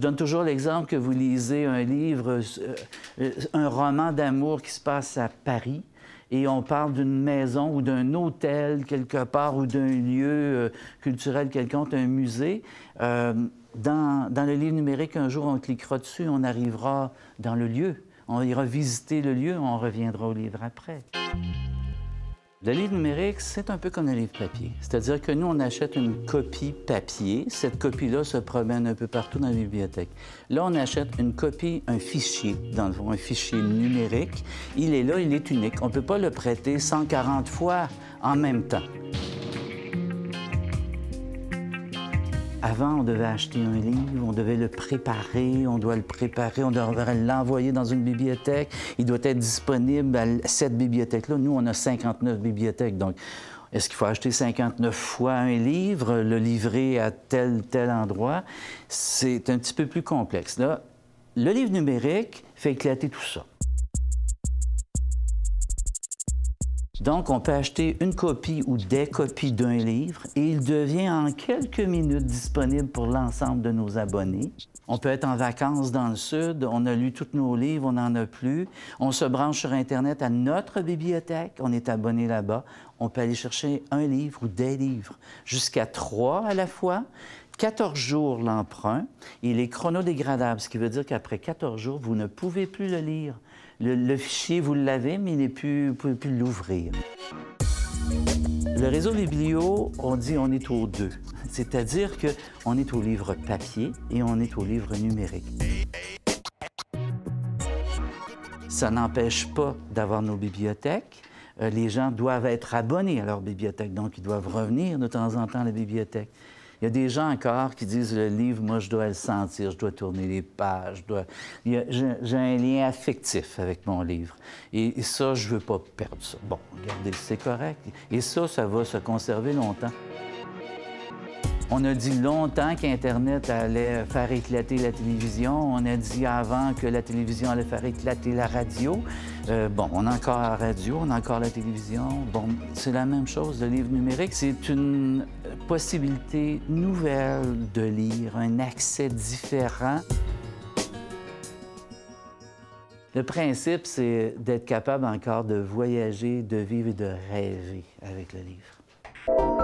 donne toujours l'exemple que vous lisez un livre, un roman d'amour qui se passe à Paris, et on parle d'une maison ou d'un hôtel quelque part ou d'un lieu culturel quelconque, un musée. Dans le livre numérique, un jour, on cliquera dessus, on arrivera dans le lieu. On ira visiter le lieu, on reviendra au livre après. Le livre numérique, c'est un peu comme un livre papier. C'est-à-dire que nous, on achète une copie papier. Cette copie-là se promène un peu partout dans la bibliothèque. Là, on achète une copie, un fichier, dans le fond, un fichier numérique. Il est là, il est unique. On ne peut pas le prêter 140 fois en même temps. Avant, on devait acheter un livre, on devait le préparer, on doit le préparer, on devrait l'envoyer dans une bibliothèque. Il doit être disponible à cette bibliothèque-là. Nous, on a 59 bibliothèques, donc est-ce qu'il faut acheter 59 fois un livre, le livrer à tel endroit? C'est un petit peu plus complexe. Là, le livre numérique fait éclater tout ça. Donc, on peut acheter une copie ou des copies d'un livre et il devient en quelques minutes disponible pour l'ensemble de nos abonnés. On peut être en vacances dans le Sud, on a lu tous nos livres, on n'en a plus. On se branche sur Internet à notre bibliothèque, on est abonné là-bas. On peut aller chercher un livre ou des livres, jusqu'à 3 à la fois. 14 jours l'emprunt, il est chronodégradable, ce qui veut dire qu'après 14 jours, vous ne pouvez plus le lire. Le fichier, vous l'avez, mais vous ne pouvez plus l'ouvrir. Le réseau Biblio, on dit on est aux deux. C'est-à-dire qu'on est au livre papier et on est au livre numérique. Ça n'empêche pas d'avoir nos bibliothèques. Les gens doivent être abonnés à leur bibliothèque, donc ils doivent revenir de temps en temps à la bibliothèque. Il y a des gens encore qui disent le livre, moi, je dois le sentir, je dois tourner les pages, j'ai un lien affectif avec mon livre. Et ça, je ne veux pas perdre ça. Bon, regardez, c'est correct. Et ça va se conserver longtemps. On a dit longtemps qu'Internet allait faire éclater la télévision. On a dit avant que la télévision allait faire éclater la radio. Bon, on a encore la radio, on a encore la télévision. Bon, c'est la même chose, le livre numérique. C'est une possibilité nouvelle de lire, un accès différent. Le principe, c'est d'être capable encore de voyager, de vivre et de rêver avec le livre.